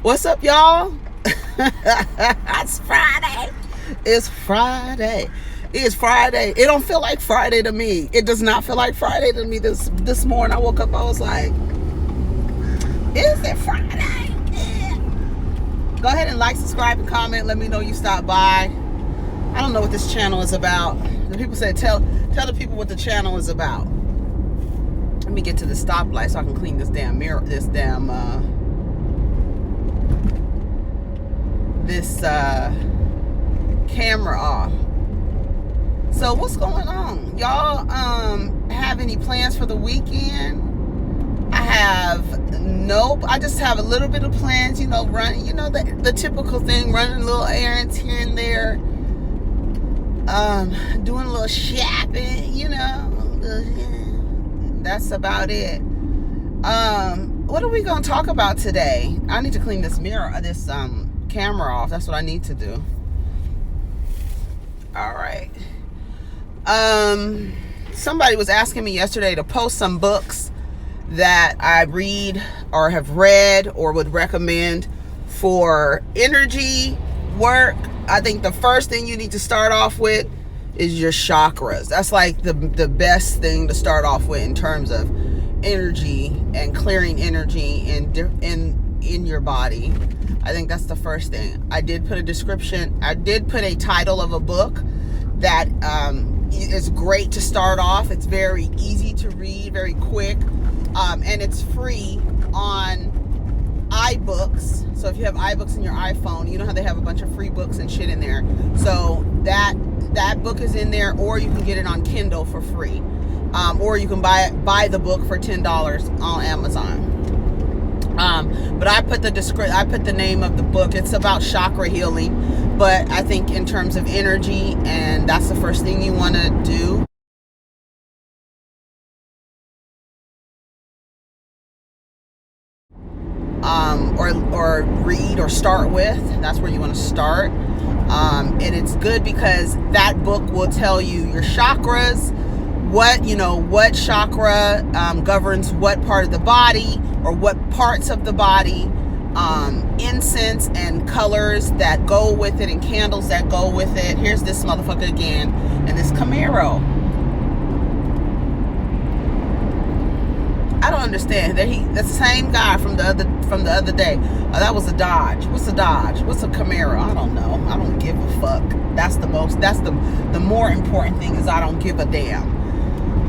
What's up, y'all? It's Friday. It's Friday. It's Friday. It don't feel like Friday to me. It does not feel like Friday to me. This morning I woke up, I was like, is it Friday? Yeah. Go ahead and like, subscribe, and comment. Let me know you stopped by. I don't know what this channel is about. The people said tell the people what the channel is about. Let me get to the stoplight so I can clean this damn mirror, this camera off. So what's going on, y'all? Have any plans for the weekend? I have nope. I just have a little bit of plans, running, the typical thing, running little errands here and there, doing a little shopping, that's about it. What are we gonna talk about today? I need to clean this camera off. That's what I need to do. All right. Somebody was asking me yesterday to post some books that I read or have read or would recommend for energy work. I think the first thing you need to start off with is your chakras. That's like the best thing to start off with in terms of energy and clearing energy in your body. I think that's the first thing. I did put a title of a book that is great to start off. It's very easy to read, very quick, and it's free on iBooks. So if you have iBooks in your iPhone, you know how they have a bunch of free books and shit in there. So that book is in there, or you can get it on Kindle for free, or you can buy the book for $10 on Amazon. But I put the name of the book. It's about chakra healing, but I think in terms of energy, and that's the first thing you want to do. Or read or start with. That's where you want to start. And it's good because that book will tell you your chakras, what chakra governs what part of the body or what parts of the body, incense and colors that go with it and candles that go with it. Here's this motherfucker again, and this Camaro. I don't understand. That's the same guy from the other day. That was a Dodge. What's a Dodge? What's a Camaro? I don't know. I don't give a fuck. That's the more important thing is I don't give a damn.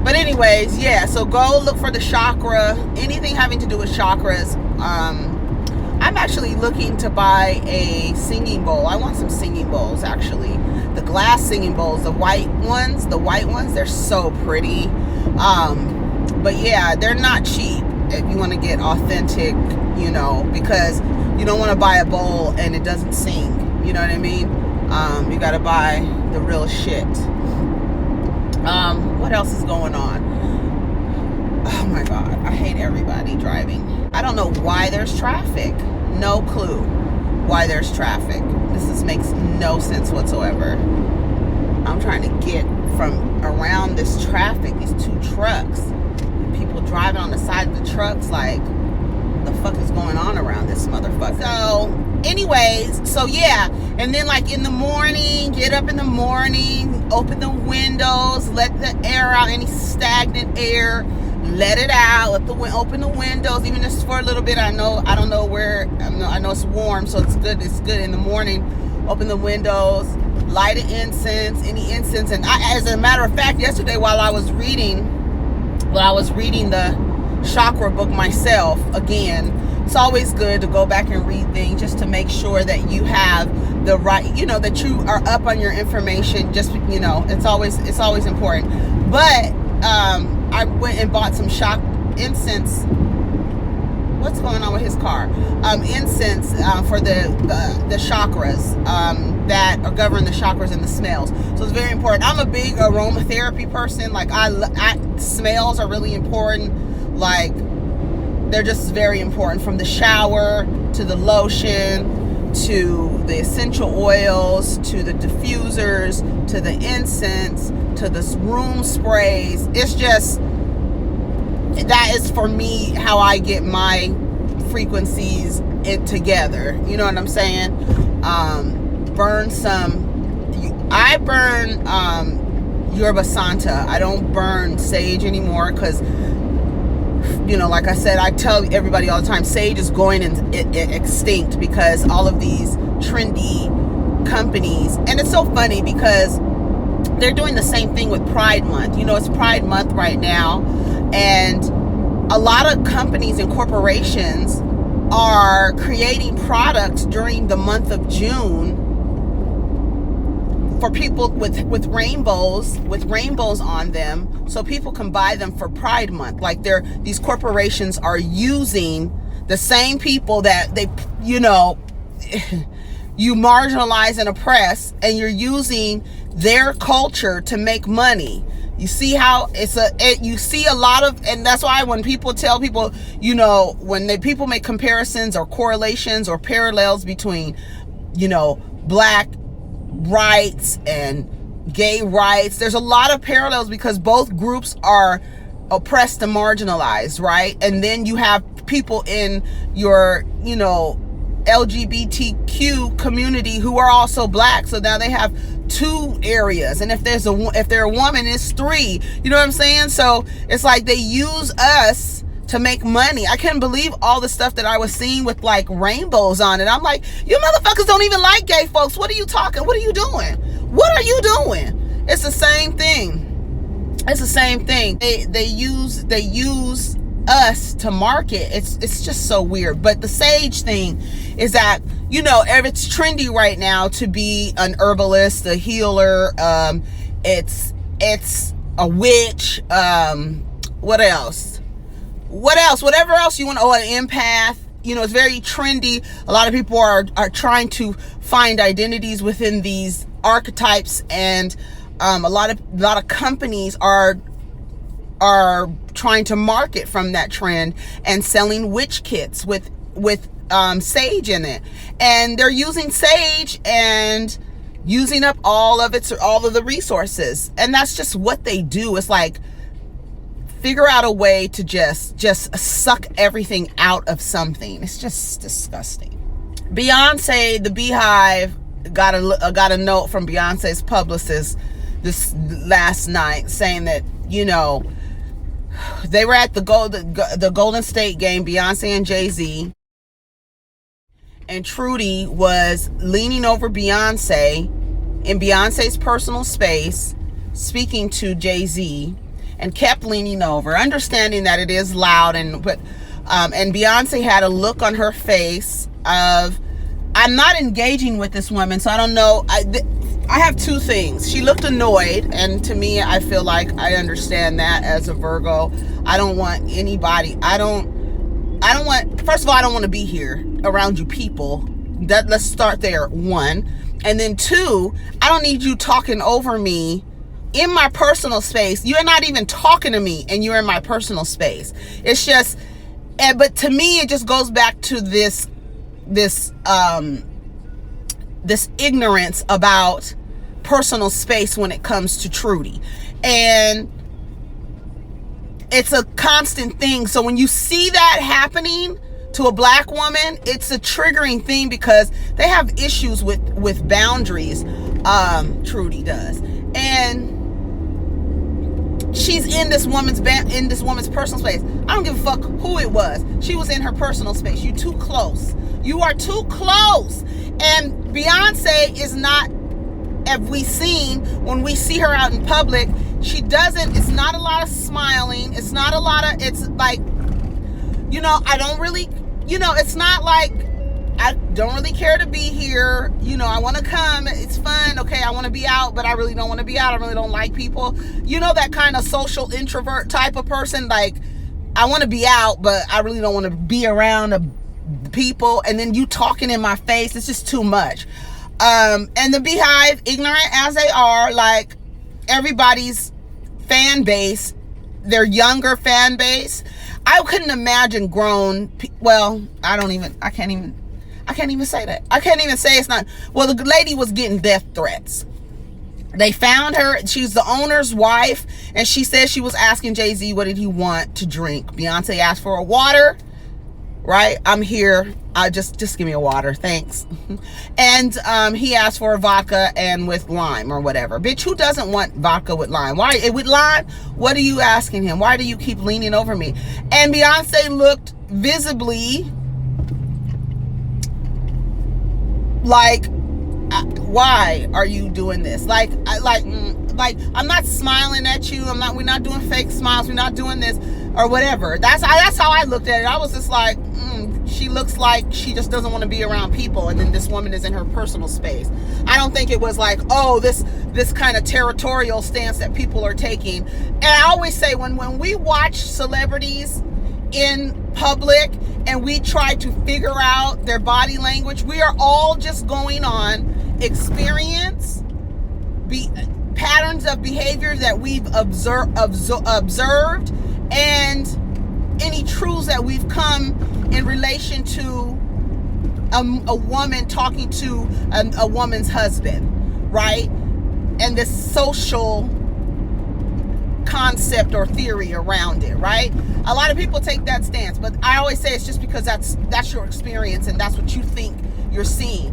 But anyways, yeah, so go look for the chakra, anything having to do with chakras. I'm actually looking to buy a singing bowl. I want some singing bowls, actually. The glass singing bowls, the white ones, they're so pretty. But yeah, they're not cheap if you want to get authentic, because you don't want to buy a bowl and it doesn't sing. You know what I mean? You got to buy the real shit. What else is going on? Oh my God, I hate everybody driving. I don't know why there's traffic. No clue why there's traffic. This makes no sense whatsoever. I'm trying to get from around this traffic, these two trucks. People driving on the side of the trucks, like, the fuck is going on around this motherfucker? So anyways, so yeah, and then like in the morning, get up in the morning, open the windows, let the air out, any stagnant air, let it out, open the windows, even just for a little bit. I know it's warm, so it's good in the morning. Open the windows, light an incense, any incense. And as a matter of fact, yesterday while I was reading the chakra book myself again, it's always good to go back and read things just to make sure that you have the right, that you are up on your information. Just, it's always important. But I went and bought some incense. What's going on with his car? Incense for the chakras that govern the chakras and the smells. So it's very important. I'm a big aromatherapy person. Like smells are really important. Like they're just very important. From the shower to the lotion to the essential oils to the diffusers to the incense to the room sprays. It's just, that is for me how I get my frequencies it together. You know what I'm saying? Burn some. I burn yerba santa. I don't burn sage anymore because, you know, like I said, I tell everybody all the time, sage is going extinct because all of these trendy companies, and it's so funny because they're doing the same thing with Pride Month. You know, it's Pride Month right now, and a lot of companies and corporations are creating products during the month of June for people with rainbows on them, so people can buy them for Pride Month. Like these corporations are using the same people that they, you know, you marginalize and oppress, and you're using their culture to make money. You see how you see a lot of, and that's why when people tell people, you know, when people make comparisons or correlations or parallels between, you know, black rights and gay rights, there's a lot of parallels because both groups are oppressed and marginalized, right? And then you have people in your, you know, LGBTQ community who are also black, so now they have two areas, and if they're a woman, it's three. You know what I'm saying? So it's like they use us to make money. I couldn't believe all the stuff that I was seeing with like rainbows on it. I'm like, you motherfuckers don't even like gay folks. What are you talking? What are you doing? What are you doing? It's the same thing. It's the same thing. They use us to market. It's just so weird. But the sage thing is that, you know, it's trendy right now to be an herbalist, a healer. It's a witch. What else? Whatever else you want. Oh, an empath. You know, it's very trendy. A lot of people are trying to find identities within these archetypes, and a lot of companies are trying to market from that trend and selling witch kits with sage in it, and they're using sage and using up all of the resources, and that's just what they do. It's like, figure out a way to just suck everything out of something. It's just disgusting. Beyonce, the Beyhive got a note from Beyonce's publicist this last night saying that, you know, they were at the Golden State game, Beyonce and Jay-Z, and Trudy was leaning over Beyonce in Beyonce's personal space, speaking to Jay-Z, and kept leaning over, understanding that it is loud, and Beyonce had a look on her face of, I'm not engaging with this woman, so I don't know. I have two things. She looked annoyed, and to me, I feel like I understand that as a Virgo. I don't want anybody. I don't want. First of all, I don't want to be here around you people. Let's start there. One, and then two, I don't need you talking over me in my personal space. You're not even talking to me, and you're in my personal space. It's just, but to me, it just goes back to this ignorance about personal space when it comes to Trudy, and it's a constant thing. So when you see that happening to a black woman, it's a triggering thing because they have issues with boundaries. Trudy does, and she's in this woman's personal space. I don't give a fuck who it was. She was in her personal space. You too close. You are too close. And Beyonce is not, have we seen, when we see her out in public, she doesn't, it's not a lot of smiling. It's not a lot of, it's like, you know, I don't really, you know, it's not like, I don't really care to be here. You know, I want to come. It's fun. Okay, I want to be out, but I really don't want to be out. I really don't like people. You know, that kind of social introvert type of person. Like, I want to be out, but I really don't want to be around people. And then you talking in my face. It's just too much. And the Beyhive, ignorant as they are, like everybody's fan base, their younger fan base. I couldn't imagine grown. Well, I can't even say that. I can't even say it's not. Well, the lady was getting death threats. They found her. She's the owner's wife, and she said she was asking Jay-Z what did he want to drink. Beyonce asked for a water. right? I'm here. I just give me a water, thanks. And he asked for a vodka and with lime or whatever. Bitch, who doesn't want vodka with lime? Why with lime? What are you asking him? Why do you keep leaning over me? And Beyonce looked visibly like, why are you doing this? Like I'm not smiling at you. We're not doing fake smiles. We're not doing this or whatever. That's how I looked at it. I was just like, she looks like she just doesn't want to be around people, and then this woman is in her personal space. I don't think it was like, oh, this kind of territorial stance that people are taking. And I always say, when we watch celebrities in public and we try to figure out their body language, we are all just going on experience, patterns of behavior that we've observed, and any truths that we've come in relation to a woman talking to a woman's husband, right? And this social concept or theory around it, right? A lot of people take that stance, but I always say it's just because that's your experience and that's what you think you're seeing.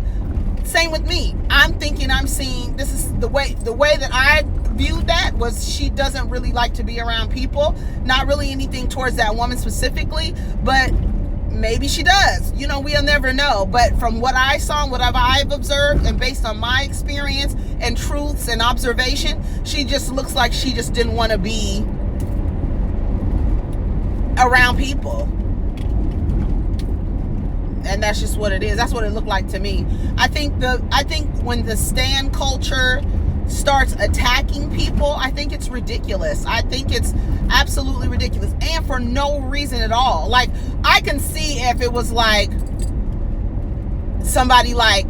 Same with me. I'm thinking I'm seeing, this is the way that I viewed that was, she doesn't really like to be around people. Not really anything towards that woman specifically, but maybe she does. You know, we'll never know. But from what I saw, what I've observed, and based on my experience and truths and observation, she just looks like she just didn't want to be around people. And that's just what it is. That's what it looked like to me. I think when the stan culture starts attacking people, I think it's ridiculous. I think it's absolutely ridiculous, and for no reason at all. Like, I can see if it was like somebody like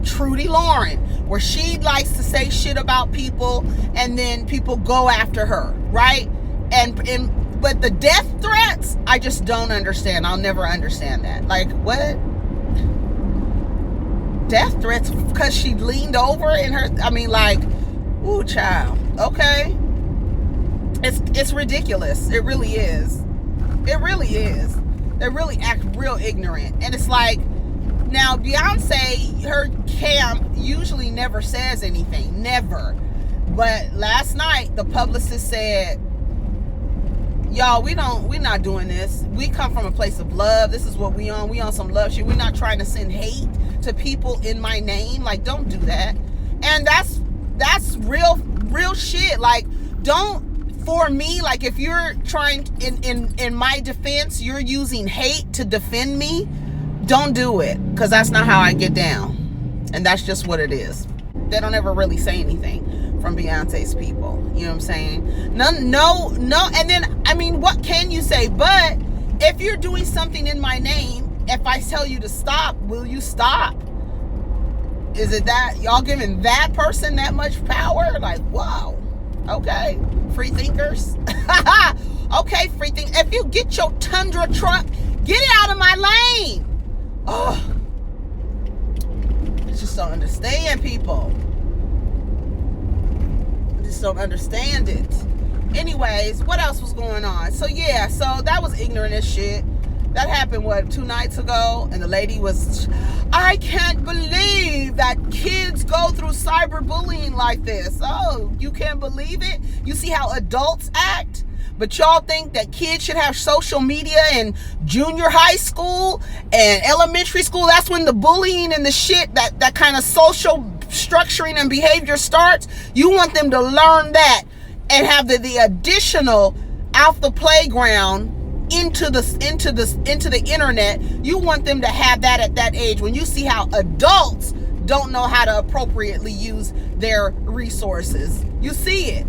Trudy Lauren, where she likes to say shit about people and then people go after her, right? But the death threats, I just don't understand. I'll never understand that. Like, what? Death threats because she leaned over in her, I mean, like, ooh, child. Okay. It's ridiculous. It really is. It really is. They really act real ignorant. And it's like, now Beyonce, her camp usually never says anything. Never. But last night, the publicist said, y'all, we're not doing this. We come from a place of love. This is what we on. We on some love shit. We're not trying to send hate to people in my name. Like, don't do that. And that's real shit. Like, don't, for me, like, if you're trying in my defense, you're using hate to defend me, don't do it, because that's not how I get down. And that's just what it is. They don't ever really say anything from Beyonce's people. You know what I'm saying? No. And then, I mean, what can you say? But if you're doing something in my name, if I tell you to stop, will you stop? Is it that y'all giving that person that much power? Like, wow. Okay. Free thinkers. Okay, free think. If you get your Tundra truck, get it out of my lane. Oh. I just don't understand people. Don't understand it. Anyways, what else was going on? So yeah, so that was ignorant as shit. That happened, what, 2 nights ago? And the lady was, I can't believe that kids go through cyberbullying like this. Oh, you can't believe it? You see how adults act? But y'all think that kids should have social media in junior high school and elementary school? That's when the bullying and the shit, that kind of social structuring and behavior starts. You want them to learn that and have the additional out the playground into the internet. You want them to have that at that age, when you see how adults don't know how to appropriately use their resources. You see it.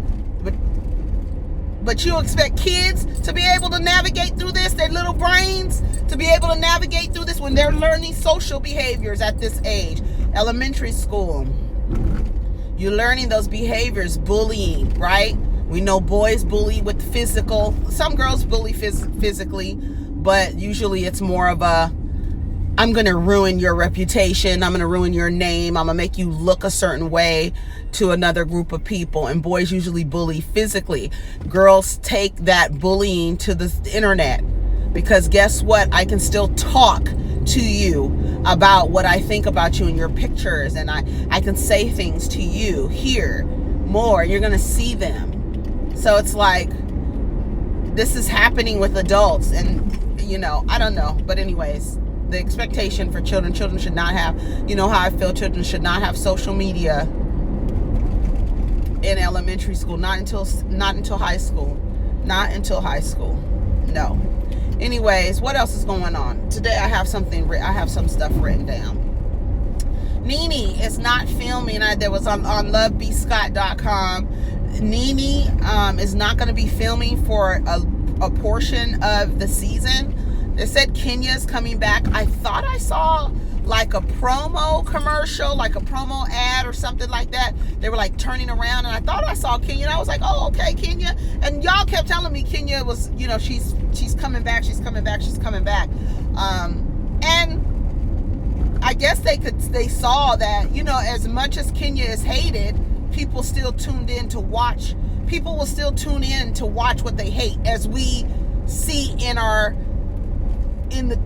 But you expect kids to be able to navigate through this, their little brains, to be able to navigate through this when they're learning social behaviors at this age. Elementary school. You're learning those behaviors, bullying, right? We know boys bully with physical. Some girls bully physically, but usually it's more of a, I'm going to ruin your reputation. I'm going to ruin your name. I'm going to make you look a certain way to another group of people. And boys usually bully physically. Girls take that bullying to the internet. because guess what? I can still talk to you about what I think about you in your pictures, and I can say things to you here more. You're gonna see them. So it's like, this is happening with adults, and you know, I don't know, but anyways, the expectation for children should not have, you know how I feel, children should not have social media in elementary school, not until high school, no. Anyways, what else is going on today? I have some stuff written down. Nene is not filming. There was on lovebscott.com. Nene is not going to be filming for a portion of the season. They said Kenya's coming back. I thought I saw like a promo commercial, like a promo ad or something like that. They were like turning around, and I thought I saw Kenya, and I was like, oh, okay, Kenya. And y'all kept telling me Kenya was, you know, she's coming back, she's coming back. And I guess they saw that, you know, as much as Kenya is hated, people still tuned in to watch. People will still tune in to watch what they hate, as we see in the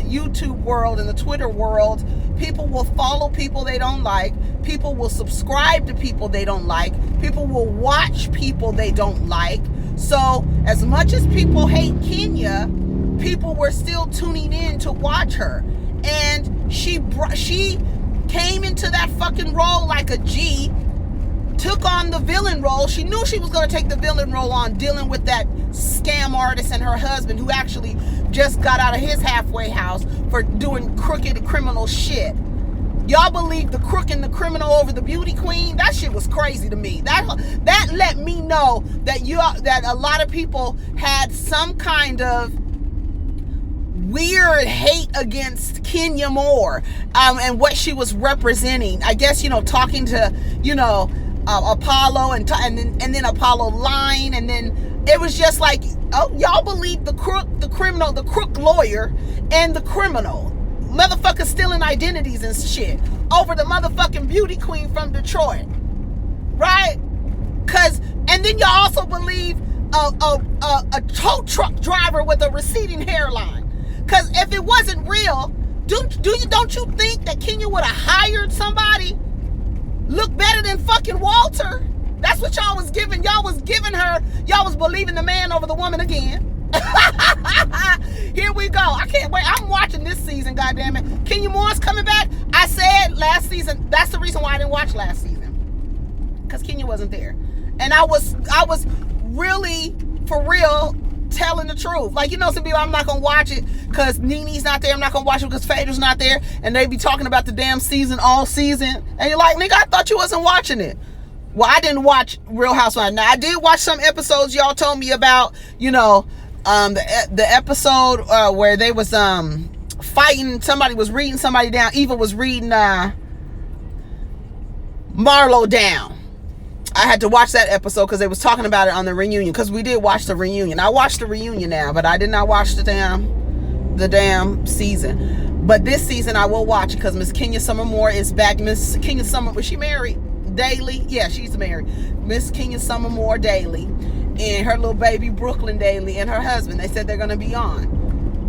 YouTube world, in the Twitter world. People will follow people they don't like. People will subscribe to people they don't like. People will watch people they don't like. So as much as people hate Kenya, people were still tuning in to watch her. And she came into that fucking role like a G, took on the villain role. She knew she was going to take the villain role on, dealing with that scam artist and her husband, who actually just got out of his halfway house for doing crooked criminal shit. Y'all believe the crook and the criminal over the beauty queen? That shit was crazy to me. That let me know that a lot of people had some kind of weird hate against Kenya Moore, and what she was representing. I guess, you know, talking to, you know, Apollo and then Apollo lying, and then it was just like, oh, y'all believe the crook, the criminal, the crook lawyer, and the criminal motherfuckers stealing identities and shit over the motherfucking beauty queen from Detroit, right? And then y'all also believe a tow truck driver with a receding hairline. Because if it wasn't real, don't you think that Kenya would have hired somebody look better than fucking Walter? That's what y'all was giving. Y'all was believing the man over the woman again. Here we go. I can't wait. I'm watching this season, goddammit. Kenya Moore's coming back. I said last season, that's the reason why I didn't watch last season. Because Kenya wasn't there. And I was really, for real, telling the truth. Like, you know, some people, I'm not gonna watch it because Nene's not there. I'm not gonna watch it because Phaedra's not there. And they be talking about the damn season all season. And you're like, nigga, I thought you wasn't watching it. Well, I didn't watch Real Housewives. Now, I did watch some episodes y'all told me about, you know, the episode where they was fighting. Somebody was reading somebody down. Eva was reading Marlo down. I had to watch that episode because they was talking about it on the reunion, because we did watch the reunion. I watched the reunion now, but I did not watch the damn season. But this season I will watch it because Miss Kenya Summer Moore is back. Miss Kenya Summer, was she married? Daily? Yeah, she's married. Miss Kenya Summer Moore Daily, and her little baby Brooklyn Daily, and her husband. They said they're going to be on.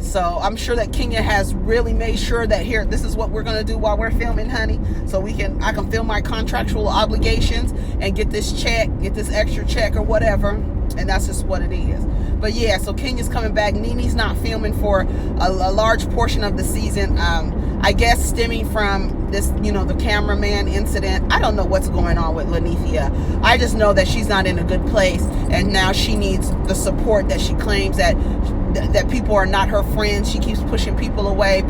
So I'm sure that Kenya has really made sure that here, this is what we're going to do while we're filming, honey. So I can fill my contractual obligations and get this extra check or whatever. And that's just what it is. But yeah, so Kenya's coming back. Nene's not filming for a large portion of the season. I guess stemming from this, you know, the cameraman incident. I don't know what's going on with Lanithia. I just know that she's not in a good place, and now she needs the support that she claims that people are not her friends. She keeps pushing people away.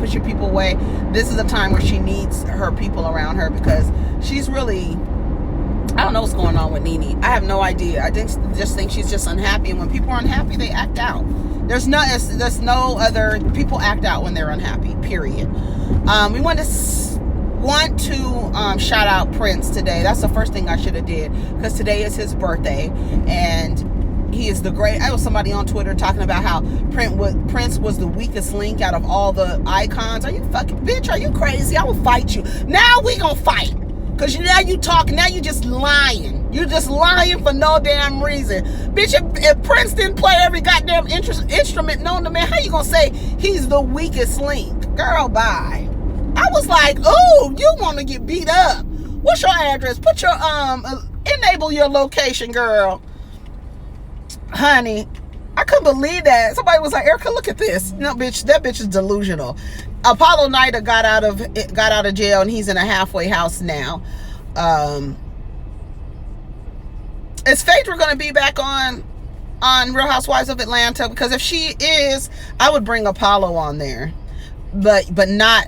This is a time where she needs her people around her, because she's really, I don't know what's going on with Nene. I have no idea. I just think she's just unhappy, and when people are unhappy, they act out. There's no other, people act out when they're unhappy, period. We want to shout out Prince today. That's the first thing I should have did, because today is his birthday, and he is the great. I was somebody on Twitter talking about how Prince was the weakest link out of all the icons. Are you fucking bitch? Are you crazy? I will fight you. Now we gonna fight. Because now you talking, now you just lying. You're just lying for no damn reason. Bitch, if Prince didn't play every goddamn instrument known to man, how you gonna say he's the weakest link? Girl, bye. I was like, oh, you want to get beat up. What's your address? Put your, enable your location, girl. Honey, I couldn't believe that. Somebody was like, Erica, look at this. No, bitch, that bitch is delusional. Apollo Nida got out of jail, and he's in a halfway house now. Is Phaedra going to be back on Real Housewives of Atlanta? Because if she is, I would bring Apollo on there, but not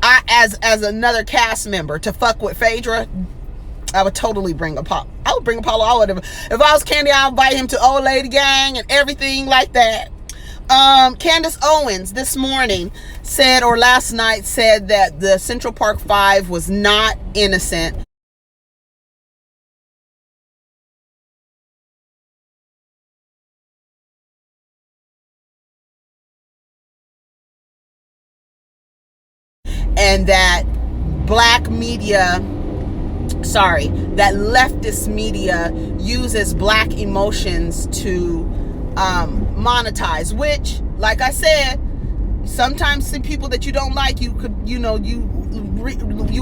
as another cast member to fuck with Phaedra. I would totally bring Apollo. I would bring Apollo. I would have, if I was Candy, I'd invite him to Old Lady Gang and everything like that. Candace Owens this morning said, or last night said, that the Central Park 5 was not innocent. And that that leftist media uses black emotions to monetize, which, like I said, sometimes the people that you don't like, you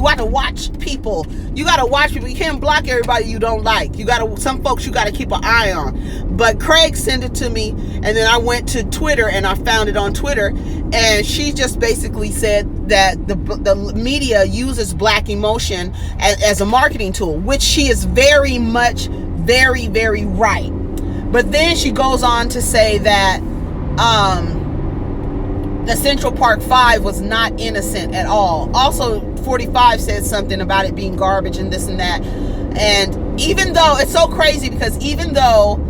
gotta watch people. You can't block everybody you don't like. Some folks you gotta keep an eye on. But Craig sent it to me, and then I went to Twitter and I found it on Twitter, and she just basically said that the media uses black emotion as a marketing tool, which she is very much, very, very right. But then she goes on to say that the Central Park 5 was not innocent at all. Also, 45 said something about it being garbage and this and that. And even though, it's so crazy, because even though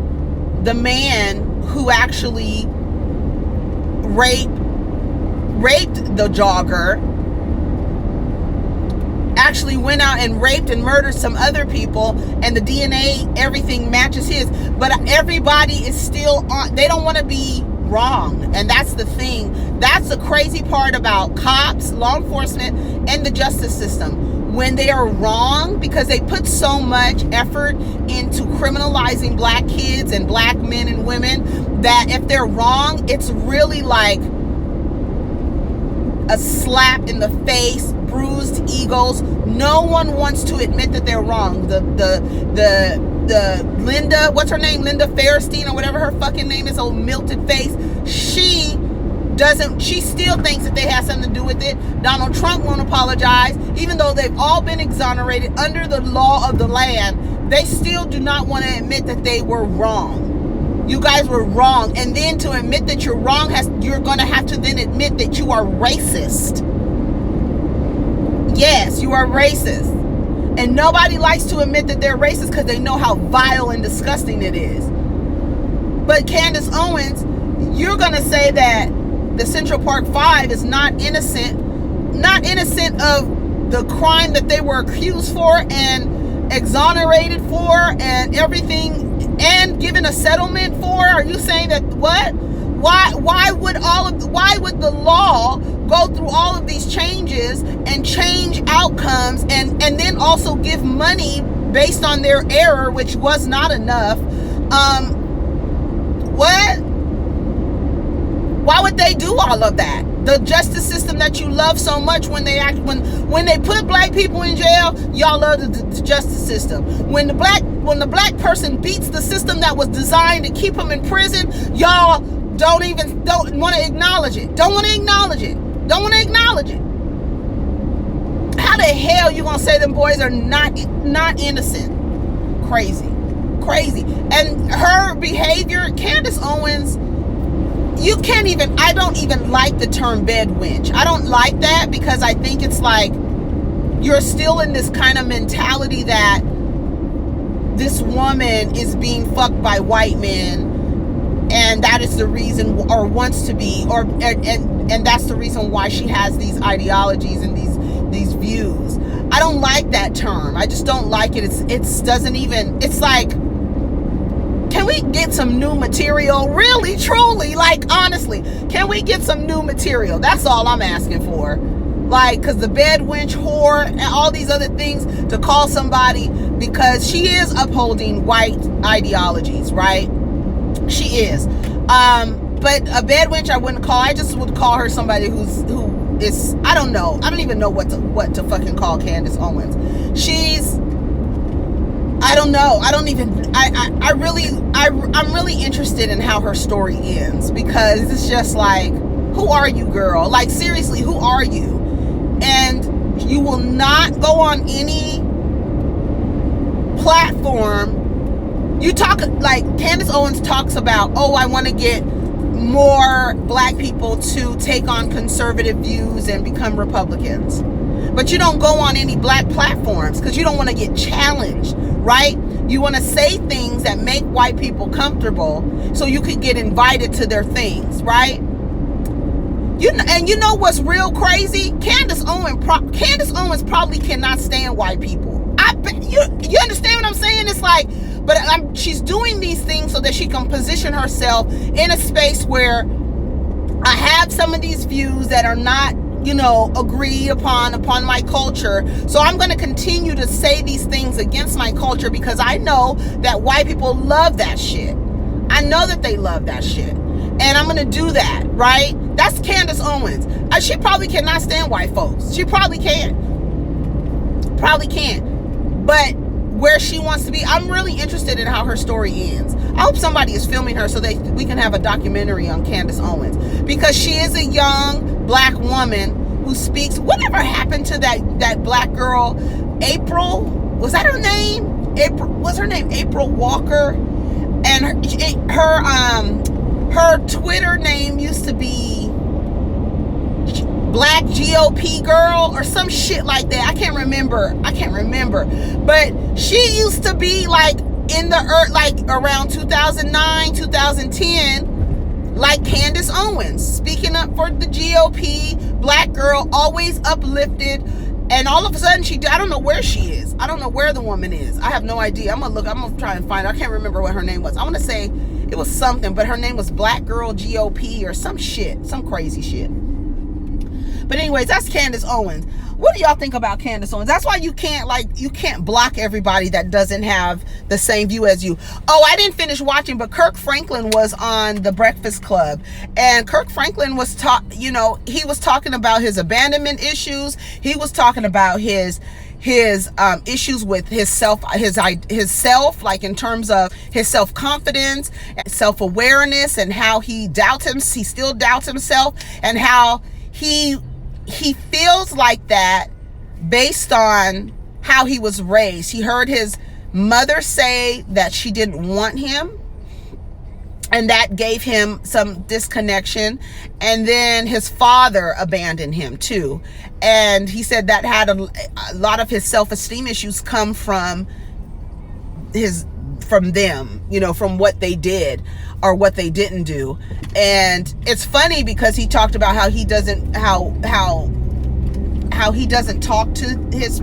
the man who actually raped the jogger actually went out and raped and murdered some other people, and the DNA, everything matches his, but everybody is still on, they don't want to be wrong. And that's the thing. That's the crazy part about cops, law enforcement, and the justice system. When they are wrong, because they put so much effort into criminalizing black kids and black men and women, that if they're wrong, it's really like a slap in the face, bruised egos. No one wants to admit that they're wrong. The Linda, what's her name? Linda Fairstein or whatever her fucking name is, old melted face. She still thinks that they have something to do with it. Donald Trump won't apologize, even though they've all been exonerated under the law of the land. They still do not want to admit that they were wrong. You guys were wrong. And then to admit that you're wrong, you're going to have to then admit that you are racist. Yes, you are racist. And nobody likes to admit that they're racist because they know how vile and disgusting it is. But Candace Owens, you're going to say that the Central Park 5 is not innocent of the crime that they were accused for and exonerated for and everything, and given a settlement for? Are you saying that what? Why would the law go through all of these changes and change outcomes and then also give money based on their error, which was not enough? What? Why would they do all of that? The justice system that you love so much, when they put black people in jail, y'all love the justice system. When the black person beats the system that was designed to keep them in prison, y'all don't want to acknowledge it. Don't want to acknowledge it. How the hell you gonna say them boys are not innocent? Crazy. And her behavior, Candace Owens, I don't even like the term bed wench. I don't like that, because I think it's like you're still in this kind of mentality that this woman is being fucked by white men, and that is the reason, or wants to be, and that's the reason why she has these ideologies and these views. I don't like that term. I just don't like it. It's like, can we get some new material? Really, truly, like, honestly, can we get some new material? That's all I'm asking for. like, because the bed wench whore and all these other things to call somebody, because she is upholding white ideologies, right? She is. But a bed wench I wouldn't call. I just would call her somebody who is, I don't know. I don't even know what to fucking call Candace Owens. She's, I don't know. I don't even, I'm really interested in how her story ends, because it's just like, who are you, girl? Like, seriously, who are you? And you will not go on any platform. You talk, like, Candace Owens talks about, oh, I want to get more black people to take on conservative views and become Republicans. But you don't go on any black platforms because you don't want to get challenged, right? You want to say things that make white people comfortable so you could get invited to their things, right? And you know what's real crazy? Candace Owens probably cannot stand white people. You understand what I'm saying? It's like, but she's doing these things so that she can position herself in a space where I have some of these views that are not, agreed upon my culture. So I'm going to continue to say these things against my culture because I know that white people love that shit. I know that they love that shit. And I'm going to do that, right? That's Candace Owens. She probably cannot stand white folks. She probably can't. Probably can't. But where she wants to be, I'm really interested in how her story ends. I hope somebody is filming her so that we can have a documentary on Candace Owens, because she is a young black woman who speaks. Whatever happened to that black girl, April? Was that her name? Was her name April Walker? And her Twitter name used to be Black GOP Girl or some shit like that. I can't remember. But she used to be like in the earth, like around 2009, 2010, like Candace Owens, speaking up for the GOP, black girl, always uplifted. And all of a sudden I don't know where she is. I don't know where the woman is. I have no idea. I'm gonna try and find her. I can't remember what her name was. I want to say it was something, but her name was Black Girl GOP or some shit, some crazy shit. But anyways, that's Candace Owens. What do y'all think about Candace Owens? That's why you can't block everybody that doesn't have the same view as you. Oh, I didn't finish watching, but Kirk Franklin was on The Breakfast Club, and Kirk Franklin was he was talking about his abandonment issues. He was talking about his issues with his self, like in terms of his self-confidence, self-awareness, and how he still doubts himself, and how he feels like that based on how he was raised. He heard his mother say that she didn't want him, and that gave him some disconnection. And then his father abandoned him too. And he said that had a lot of his self-esteem issues come from them, from what they did or what they didn't do. And it's funny because he talked about how he doesn't talk to his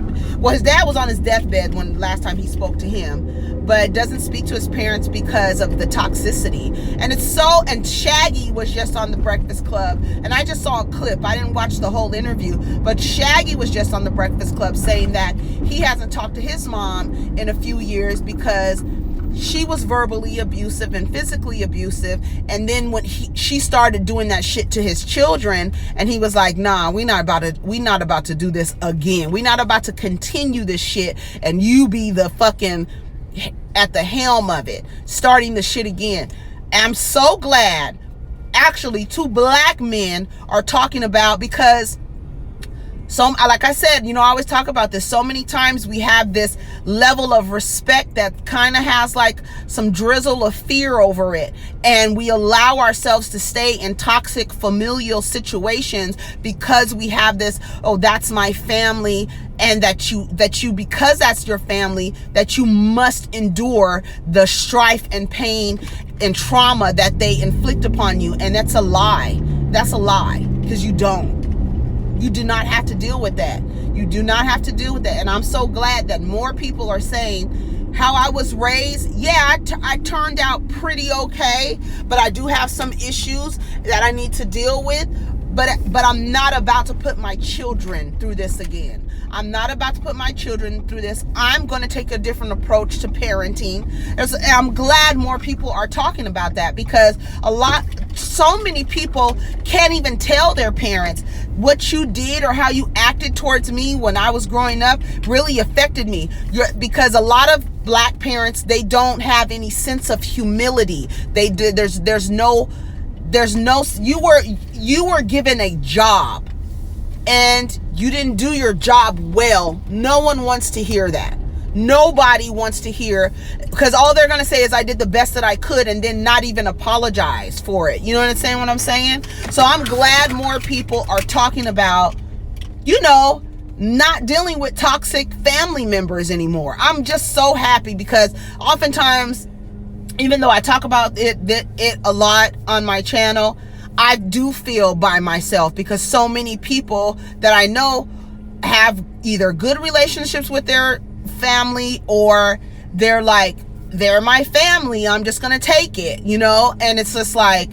dad was on his deathbed when last time he spoke to him, but doesn't speak to his parents because of the toxicity. And Shaggy was just on The Breakfast Club, and I just saw a clip. I didn't watch the whole interview, but Shaggy was just on The Breakfast Club saying that he hasn't talked to his mom in a few years because she was verbally abusive and physically abusive. And then when she started doing that shit to his children, and he was like, nah, we not about to do this again. We not about to continue this shit and you be the fucking at the helm of it, starting the shit again. And I'm so glad actually two black men are talking about, because like I said, I always talk about this. So many times we have this level of respect that kind of has like some drizzle of fear over it. And we allow ourselves to stay in toxic familial situations because we have this, oh, that's my family. And that you, because that's your family, that you must endure the strife and pain and trauma that they inflict upon you. And that's a lie. That's a lie, because you don't. You do not have to deal with that. You do not have to deal with that. And I'm so glad that more people are saying how I was raised. Yeah, I turned out pretty okay, but I do have some issues that I need to deal with. but I'm not about to put my children through this again. I'm not about to put my children through this. I'm going to take a different approach to parenting. And I'm glad more people are talking about that, because so many people can't even tell their parents what you did or how you acted towards me when I was growing up really affected me. Because a lot of Black parents, they don't have any sense of humility. There's no, you were given a job and you didn't do your job well. No one wants to hear that. Nobody wants to hear, because all they're going to say is I did the best that I could, and then not even apologize for it. You know what I'm saying? So I'm glad more people are talking about, not dealing with toxic family members anymore. I'm just so happy, because oftentimes, even though I talk about it a lot on my channel, I do feel by myself, because so many people that I know have either good relationships with their family, or they're like, they're my family, I'm just gonna take it, and it's just like,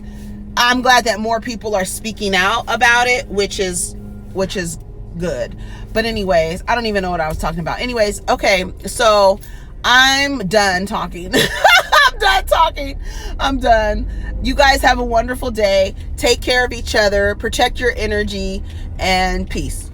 I'm glad that more people are speaking out about it, which is good. But anyways, I don't even know what I was talking about. Anyways, okay, so I'm done talking. I'm done. You guys have a wonderful day. Take care of each other, protect your energy, and peace.